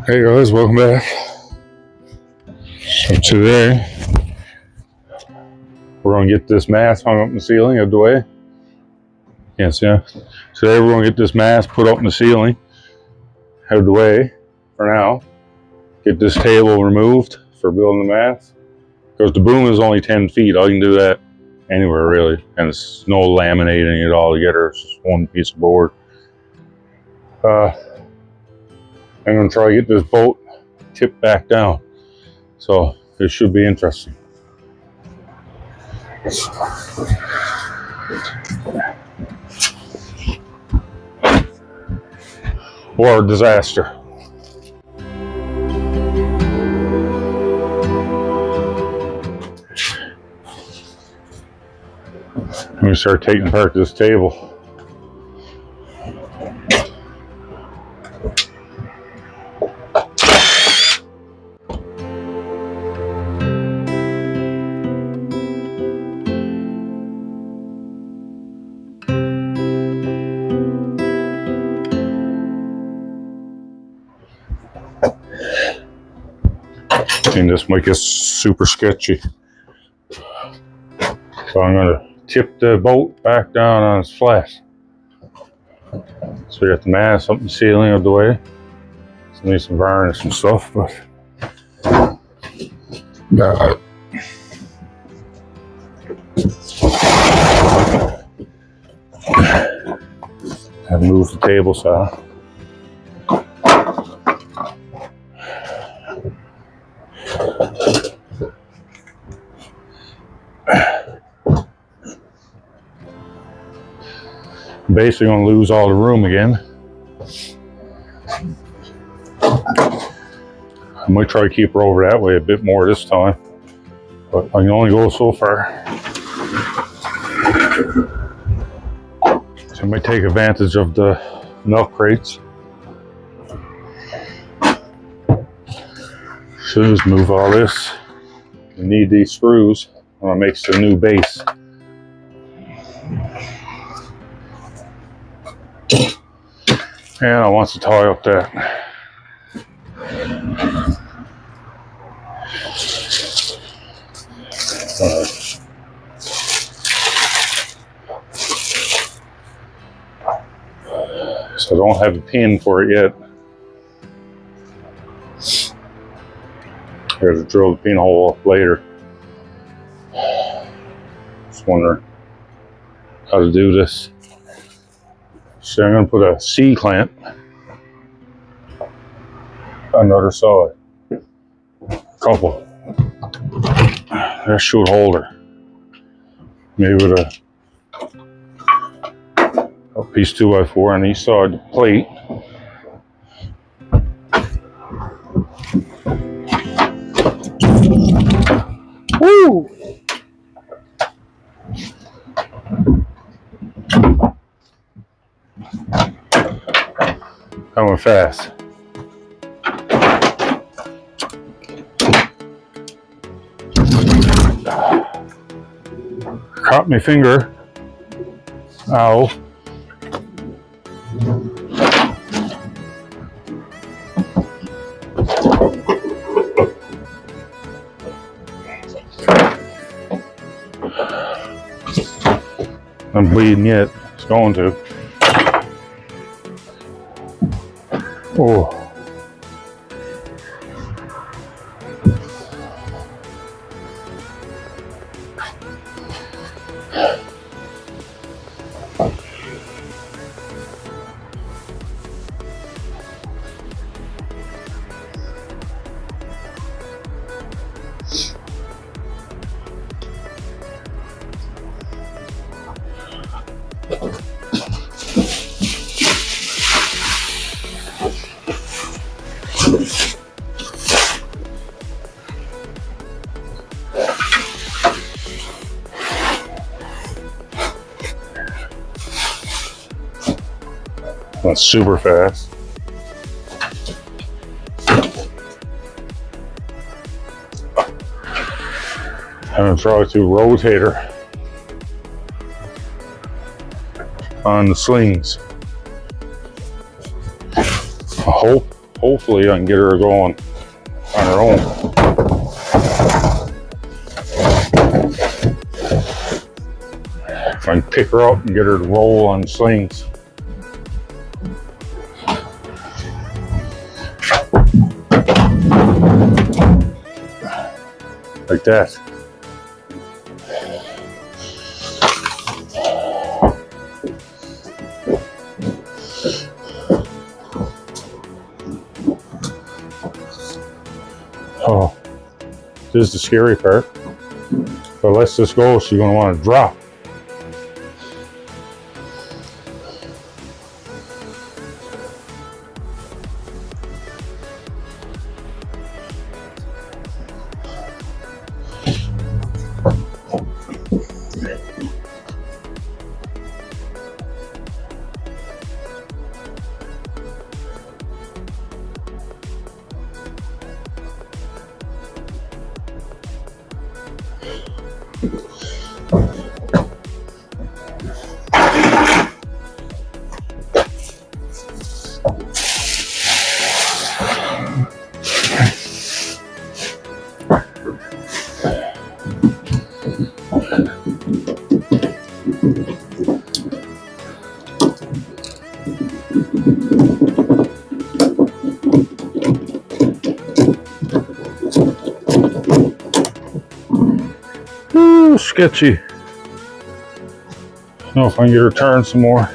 Hey guys, welcome back. So today we're gonna get this mast hung up in the ceiling out of the way. Can't see it. Today we're gonna get this mast put up in the ceiling out of the way for now. Get this table removed for building the mast. Because the boom is only 10 feet. I can do that anywhere really. And it's no laminating it all together. It's just one piece of board. I'm gonna try to get this boat tipped back down. So it should be interesting. Or a disaster. Let me start taking apart this table. And this might get super sketchy. So I'm gonna tip the boat back down on its flat. So we got the mast up in the ceiling of the way. So need some varnish and stuff, but I've moved the table saw. Basically gonna lose all the room again. I might try to keep her over that way a bit more this time, but I can only go so far. So I might take advantage of the milk crates. So just move all this. You need these screws when it makes the new base. And I want to tie up that. So I don't have a pin for it yet. I have to drill the pinhole up later. Just wondering how to do this. So I'm going to put a C-clamp on the other side. Couple. That should hold her. Maybe with a piece 2x4 on each side of the plate. Woo! That went fast. Caught my finger. Ow. I'm bleeding yet. It's going to. Oh. That's super fast. I'm going to try to rotate her on the slings. I hope hopefully I can get her going on her own. If I can pick her up and get her to roll on slings. Like that. Oh, this is the scary part. If I let this go, she's going to want to drop. Ooh, sketchy. I don't know if I can get her turned some more.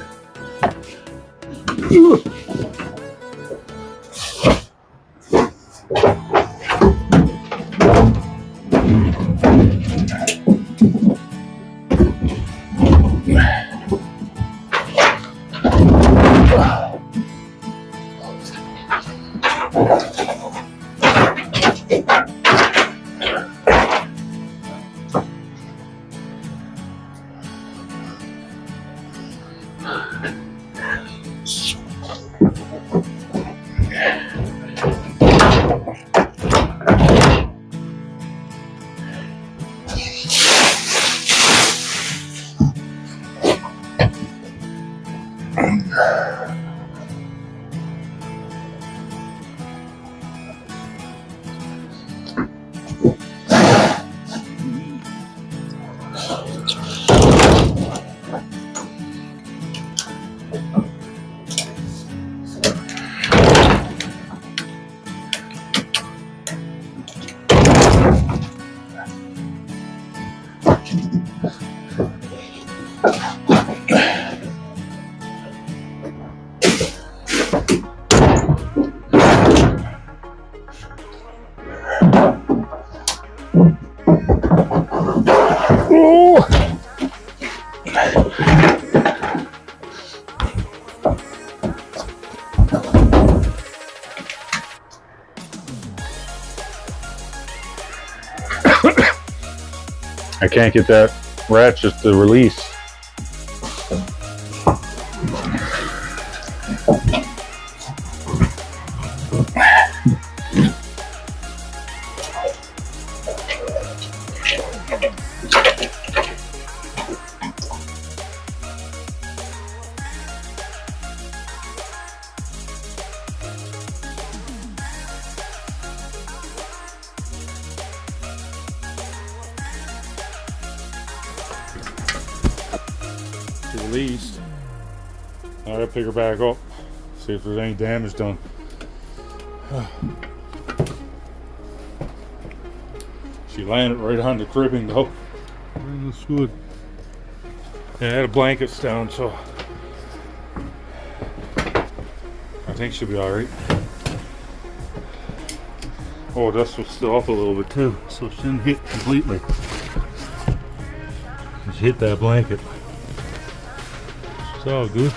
I can't get that ratchet to release. Released. I gotta pick her back up, see if there's any damage done. She landed right on the cribbing though. That's good. Yeah, I had a blankets down, so I think she'll be alright. Oh, this was still up a little bit too, so she didn't hit completely. She hit that blanket. It's all good.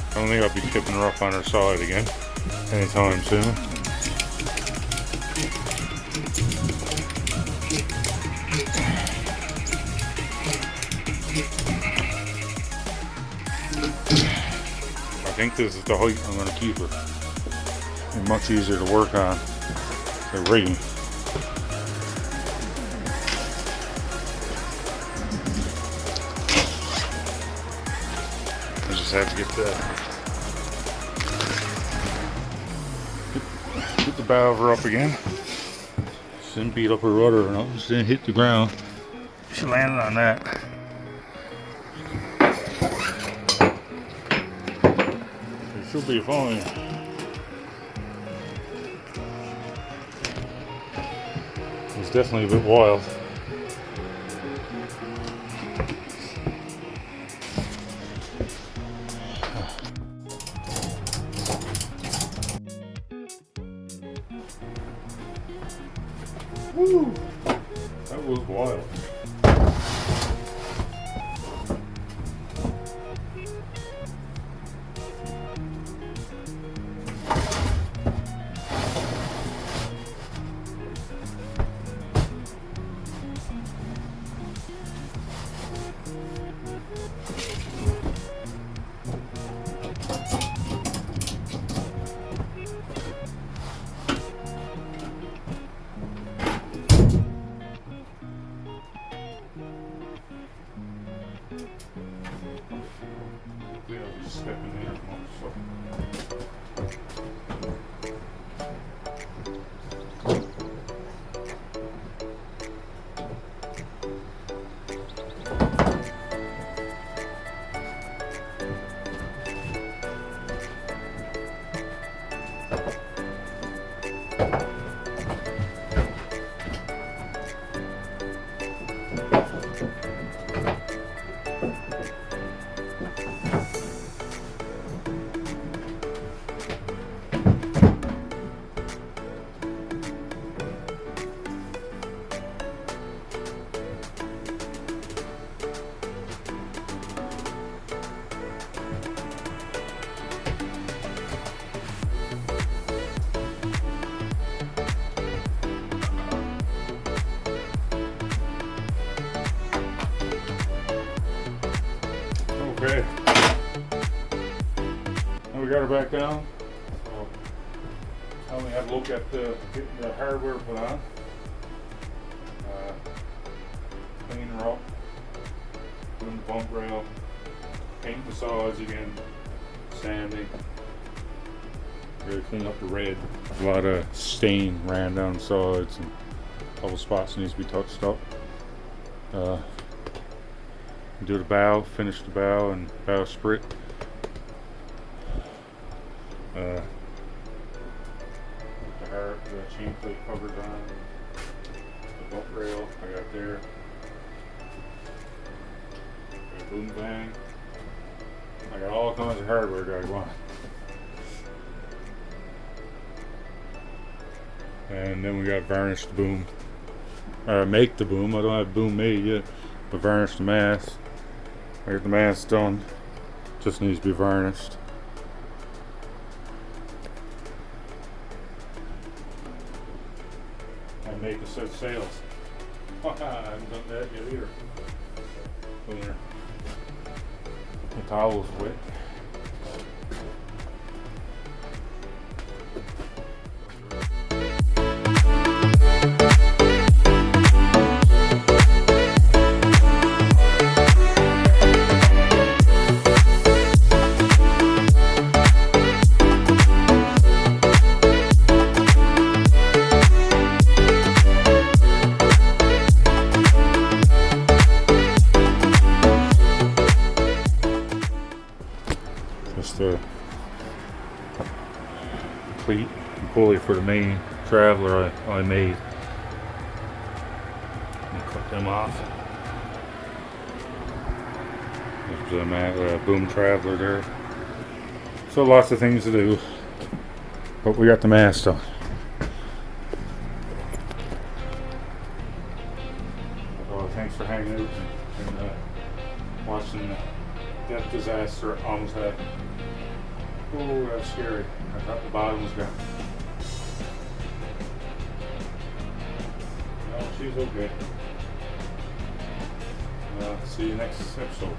I don't think I'll be tipping her up on her side again anytime soon. I think this is the height I'm going to keep her. It's much easier to work on. the rigging. I just have to get the bow over up again. Just didn't beat up her rudder or nothing. Just didn't hit the ground. She landed on that. It should be fine. It's definitely a bit wild. Woo! That was wild. Stepping in Okay. Now we got her back down. So now we have a look at getting the hardware put on. Cleaning her up, doing the bump rail, painting the sides again, sanding. Really clean up the red. A lot of stain ran down the sides and a couple spots needs to be touched up. Do the bow, finish the bow and bow sprit. The chain plate covers on, the bump rail I got there, got a boom bang. I got all kinds of hardware that I want. And then we got to varnish the boom, make the boom. I don't have the boom made yet, but varnish the mast. I got the mast done, just needs to be varnished. And make a set of sails. I haven't done that yet either. Cleaner. The towel's wet. Just a cleat and pulley for the main traveler I made. And cut them off. There's a boom traveler there. So lots of things to do, but we got the mast done. So thanks for hanging out and watching the death disaster almost happened. Oh, that's scary. I thought the bottom was gone. No, she's okay. See you next episode.